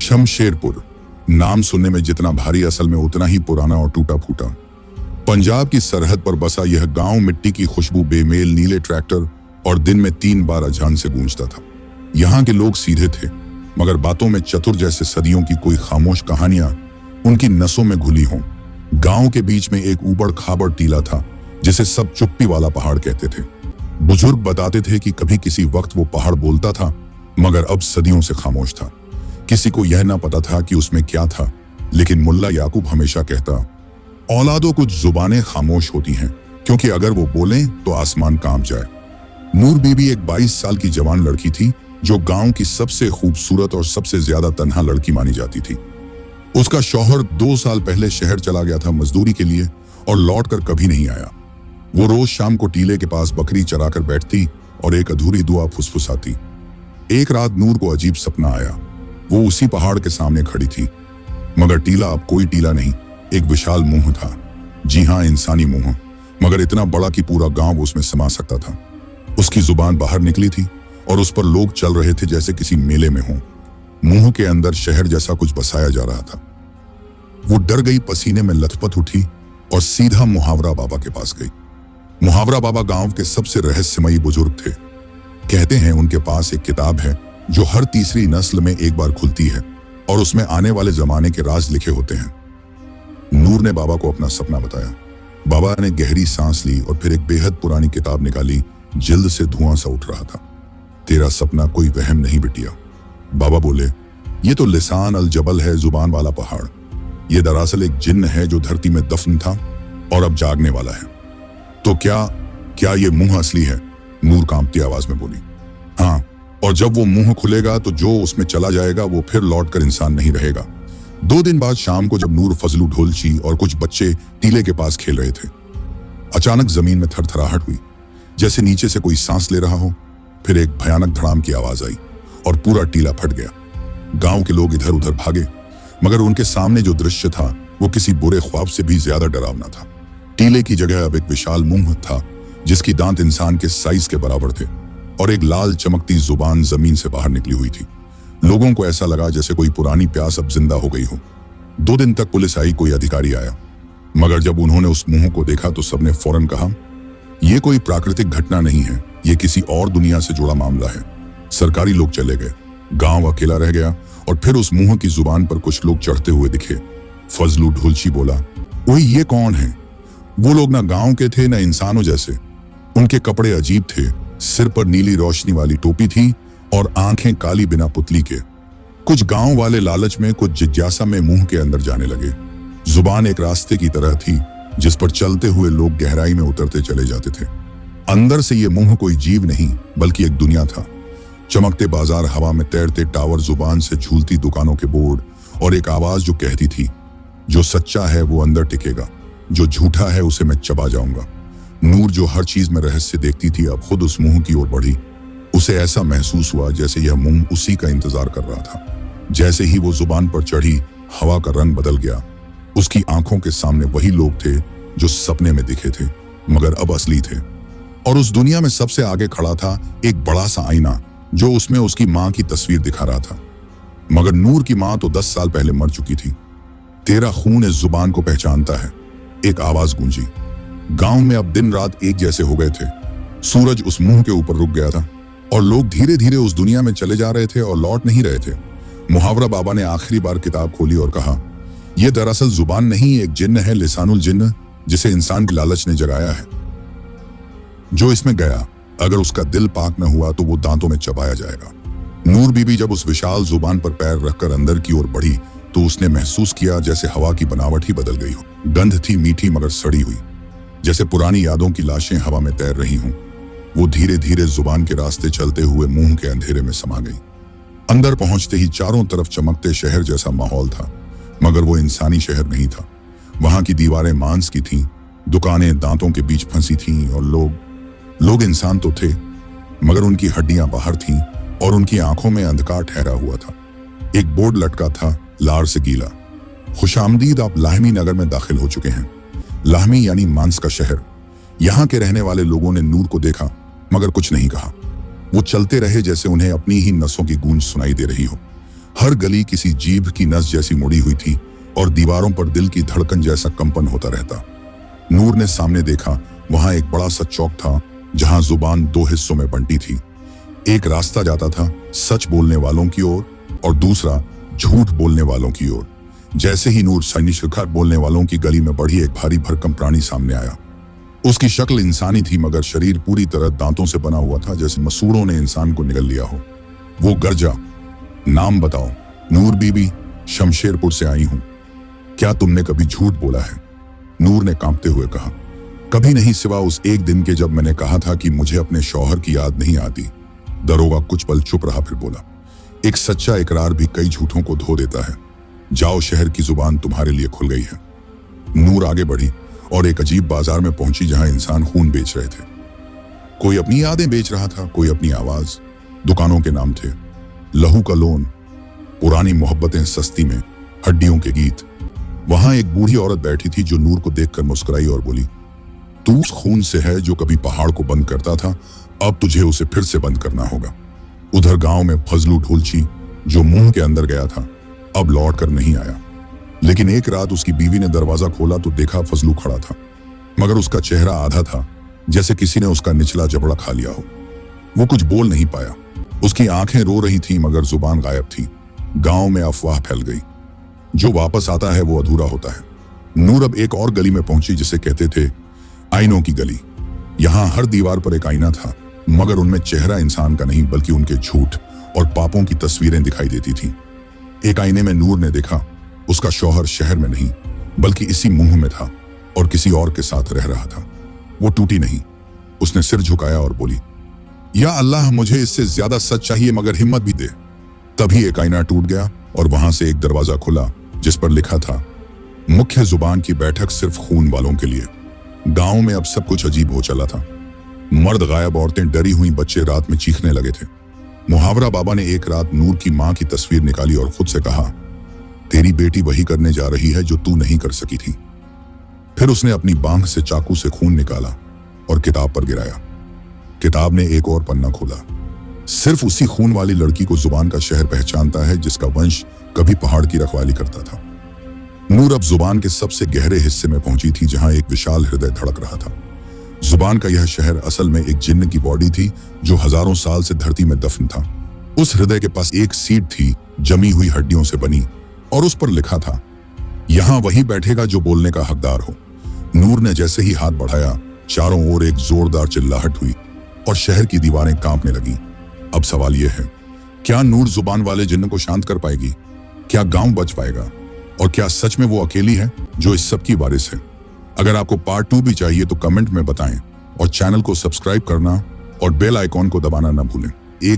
शमशेरपुर नाम सुनने में जितना भारी, असल में उतना ही पुराना और टूटा फूटा। पंजाब की सरहद पर बसा यह गांव मिट्टी की खुशबू, बेमेल नीले ट्रैक्टर और दिन में 3 बार अजान से गूंजता था। यहाँ के लोग सीधे थे, मगर बातों में चतुर, जैसे सदियों की कोई खामोश कहानियां उनकी नसों में घुली हों। गांव के बीच में एक ऊबड़ खाबड़ टीला था जिसे सब चुप्पी वाला पहाड़ कहते थे। बुजुर्ग बताते थे कि कभी किसी वक्त वो पहाड़ बोलता था, मगर अब सदियों से खामोश था। किसी को यह ना पता था कि उसमें क्या था, लेकिन मुल्ला याकूब हमेशा कहता, औलादों कुछ जुबानें खामोश होती हैं, क्योंकि अगर वो बोलें तो आसमान कांप जाए। नूर बीबी एक 22 साल की जवान लड़की थी जो गांव की सबसे खूबसूरत और सबसे ज्यादा तन्हा लड़की मानी जाती थी। उसका शौहर 2 साल पहले शहर चला गया था मजदूरी के लिए और लौटकर कभी नहीं आया। वो रोज शाम को टीले के पास बकरी चराकर बैठती और एक अधूरी दुआ फुसफुसाती। एक रात नूर को अजीब सपना आया। वो उसी पहाड़ के सामने खड़ी थी, मगर टीला अब कोई टीला नहीं, एक विशाल मुंह था। जी हाँ, इंसानी मुंह, मगर इतना बड़ा कि पूरा गांव उसमें समा सकता था। उसकी जुबान बाहर निकली थी और उस पर लोग चल रहे थे जैसे किसी मेले में हों। मुंह के अंदर शहर जैसा कुछ बसाया जा रहा था। वो डर गई, पसीने में लथपथ उठी और सीधा मुहावरा बाबा के पास गई। मुहावरा बाबा गांव के सबसे रहस्यमयी बुजुर्ग थे। कहते हैं उनके पास एक किताब है जो हर तीसरी नस्ल में एक बार खुलती है और उसमें आने वाले जमाने के राज लिखे होते हैं। नूर ने बाबा को अपना सपना बताया। बाबा ने गहरी सांस ली और फिर एक बेहद पुरानी किताब निकाली। जिल्द से धुआं सा उठ रहा था। तेरा सपना कोई वहम नहीं बिटिया, बाबा बोले। ये तो लिसान अल जबल है, जुबान वाला पहाड़। ये दरअसल एक जिन्न है जो धरती में दफन था और अब जागने वाला है। तो क्या ये मुंह असली है? नूर कांपती आवाज में बोली। हाँ, और जब वो मुंह खुलेगा तो जो उसमें चला जाएगा वो फिर लौटकर इंसान नहीं रहेगा। 2 दिन बाद शाम को जब नूर, फजलू, ढोलची और कुछ बच्चे टीले के पास खेल रहे थे, अचानक जमीन में थरथराहट हुई, जैसे नीचे से कोई सांस ले रहा हो। फिर एक भयानक धड़ाम की आवाज आई और पूरा टीला फट गया। गांव के लोग इधर उधर भागे, मगर उनके सामने जो दृश्य था वो किसी बुरे ख्वाब से भी ज्यादा डरावना था। टीले की जगह अब एक विशाल मुंह था जिसकी दांत इंसान के साइज के बराबर थे और एक लाल चमकती जुबान जमीन से बाहर निकली हुई थी। लोगों को ऐसा लगा जैसे कोई पुरानी प्यास अब जिंदा हो गई हो। 2 दिन तक पुलिस आई, कोई अधिकारी आया, मगर जब उन्होंने उस मुंह को देखा तो सबने फौरन कहा, यह कोई प्राकृतिक घटना नहीं है, ये किसी और दुनिया से जुड़ा मामला है। सरकारी लोग चले गए, गांव अकेला रह गया और फिर उस मुंह की जुबान पर कुछ लोग चढ़ते हुए दिखे। फजलू ढोलची बोला, ओए ये कौन है? वो लोग ना गांव के थे ना इंसानों जैसे। उनके कपड़े अजीब थे, सिर पर नीली रोशनी वाली टोपी थी और आंखें काली बिना पुतली के। कुछ गांव वाले लालच में, कुछ जिज्ञासा में मुंह के अंदर जाने लगे। जुबान एक रास्ते की तरह थी जिस पर चलते हुए लोग गहराई में उतरते चले जाते थे। अंदर से ये मुंह कोई जीव नहीं बल्कि एक दुनिया था। चमकते बाजार, हवा में तैरते टावर, जुबान से झूलती दुकानों के बोर्ड और एक आवाज जो कहती थी, जो सच्चा है वो अंदर टिकेगा, जो झूठा है उसे मैं चबा जाऊंगा। नूर जो हर चीज में रहस्य देखती थी अब खुद उस मुंह की ओर बढ़ी। उसे ऐसा महसूस हुआ जैसे यह मुंह उसी का इंतजार कर रहा था। जैसे ही वो जुबान पर चढ़ी, हवा का रंग बदल गया। उसकी आंखों के सामने वही लोग थे जो सपने में दिखे थे, मगर अब असली थे। और उस दुनिया में सबसे आगे खड़ा था एक बड़ा सा आईना जो उसमें उसकी मां की तस्वीर दिखा रहा था। मगर नूर की मां तो 10 साल पहले मर चुकी थी। तेरा खून इस जुबान को पहचानता है, एक आवाज गूंजी। गांव में अब दिन रात एक जैसे हो गए थे। सूरज उस मुंह के ऊपर रुक गया था और लोग धीरे धीरे उस दुनिया में चले जा रहे थे और लौट नहीं रहे थे। मुहावरा बाबा ने आखिरी बार किताब खोली और कहा, यह दरअसल जुबान नहीं, एक जिन्न है, लिसानुल जिन्न, जिसे इंसान की लालच ने जगाया है। जो इसमें गया, अगर उसका दिल पाक न हुआ तो वो दांतों में चबाया जाएगा। नूर बीबी जब उस विशाल जुबान पर पैर रखकर अंदर की ओर बढ़ी तो उसने महसूस किया जैसे हवा की बनावट ही बदल गई हो। गंध थी मीठी मगर सड़ी हुई, जैसे पुरानी यादों की लाशें हवा में तैर रही हों। वो धीरे धीरे जुबान के रास्ते चलते हुए मुंह के अंधेरे में समा गई। अंदर पहुंचते ही चारों तरफ चमकते शहर जैसा माहौल था, मगर वो इंसानी शहर नहीं था। वहां की दीवारें मांस की थीं, दुकानें दांतों के बीच फंसी थीं और लोग इंसान तो थे, मगर उनकी हड्डियां बाहर थीं और उनकी आंखों में अंधकार ठहरा हुआ था। एक बोर्ड लटका था, लार से गीला, खुशामदीद, आप लाहमी नगर में दाखिल हो चुके हैं। लाहमी यानी मांस का शहर। यहाँ के रहने वाले लोगों ने नूर को देखा मगर कुछ नहीं कहा। वो चलते रहे जैसे उन्हें अपनी ही नसों की गूंज सुनाई दे रही हो। हर गली किसी जीभ की नस जैसी मुड़ी हुई थी और दीवारों पर दिल की धड़कन जैसा कंपन होता रहता। नूर ने सामने देखा, वहां एक बड़ा सा चौक था जहां जुबान दो हिस्सों में बंटी थी। एक रास्ता जाता था सच बोलने वालों की ओर और दूसरा झूठ बोलने वालों की ओर। जैसे ही नूर सैनिक बोलने वालों की गली में बढ़ी, एक भारी भरकम प्राणी सामने आया। उसकी शक्ल इंसानी थी मगर शरीर पूरी तरह दांतों से बना हुआ था, जैसे मसूड़ों ने इंसान को निगल लिया हो। वो गरजा, नाम बताओ। नूर बीबी, शमशेरपुर से आई हूं। क्या तुमने कभी झूठ बोला है? नूर ने कांपते हुए कहा, कभी नहीं, सिवा उस एक दिन के जब मैंने कहा था कि मुझे अपने शौहर की याद नहीं आती। दरोगा कुछ पल चुप रहा, फिर बोला, एक सच्चा इकरार भी कई झूठों को धो देता है। जाओ, शहर की जुबान तुम्हारे लिए खुल गई है। नूर आगे बढ़ी और एक अजीब बाजार में पहुंची जहां इंसान खून बेच रहे थे। कोई अपनी यादें बेच रहा था, कोई अपनी आवाज। दुकानों के नाम थे लहू का लोन, पुरानी मोहब्बतें सस्ती में, हड्डियों के गीत। वहां एक बूढ़ी औरत बैठी थी जो नूर को देखकर मुस्कुराई और बोली, तू उस खून से है जो कभी पहाड़ को बंद करता था, अब तुझे उसे फिर से बंद करना होगा। उधर गांव में फजलू ढोलची जो मुंह के अंदर गया था अब लौट कर नहीं आया। लेकिन एक रात उसकी बीवी ने दरवाजा खोला तो देखा फजलू खड़ा था, मगर उसका चेहरा आधा था, जैसे किसी ने उसका निचला जबड़ा खा लिया हो। वो कुछ बोल नहीं पाया, उसकी आंखें रो रही थीं मगर जुबान गायब थी। गांव में अफवाह फैल गई, जो वापस आता है वो अधूरा होता है। नूर अब एक और गली में पहुंची जिसे कहते थे आईनों की गली। यहां हर दीवार पर एक आईना था, मगर उनमें चेहरा इंसान का नहीं बल्कि उनके झूठ और पापों की तस्वीरें दिखाई देती थीं। एक आईने में नूर ने देखा, उसका शौहर शहर में नहीं बल्कि इसी मुंह में था और किसी और के साथ रह रहा था। वो टूटी नहीं, उसने सिर झुकाया और बोली, या अल्लाह, मुझे इससे ज्यादा सच चाहिए मगर हिम्मत भी दे। तभी एक आईना टूट गया और वहां से एक दरवाजा खुला जिस पर लिखा था, मुख्य जुबान की बैठक सिर्फ खून वालों के लिए। गांव में अब सब कुछ अजीब हो चला था। मर्द गायब, औरतें डरी हुई, बच्चे रात में चीखने लगे थे। मुहावरा बाबा ने एक रात नूर की मां की तस्वीर निकाली और खुद से कहा, तेरी बेटी वही करने जा रही है जो तू नहीं कर सकी थी। फिर उसने अपनी बांह से चाकू से खून निकाला और किताब पर गिराया। किताब ने एक और पन्ना खोला। सिर्फ उसी खून वाली लड़की को जुबान का शहर पहचानता है जिसका वंश कभी पहाड़ की रखवाली करता था। नूर अब जुबान के सबसे गहरे हिस्से में पहुंची थी जहां एक विशाल हृदय धड़क रहा था। जुबान का यह शहर असल में एक जिन्न की बॉडी थी जो हजारों साल से धरती में दफन था। उस हृदय के पास एक सीट थी जमी हुई हड्डियों से बनी और उस पर लिखा था, यहां वही बैठेगा जो बोलने का हकदार हो। नूर ने जैसे ही हाथ बढ़ाया, चारों ओर एक जोरदार चिल्लाहट हुई और शहर की दीवारें कांपने लगीं। अब सवाल यह है, क्या नूर जुबान वाले जिन्न को शांत कर पाएगी? क्या गांव बच पाएगा? और क्या सच में वो अकेली है जो इस सब की वारिस है? अगर आपको पार्ट 2 भी चाहिए तो कमेंट में बताएं और चैनल को सब्सक्राइब करना और बेल आइकॉन को दबाना न भूलें। एक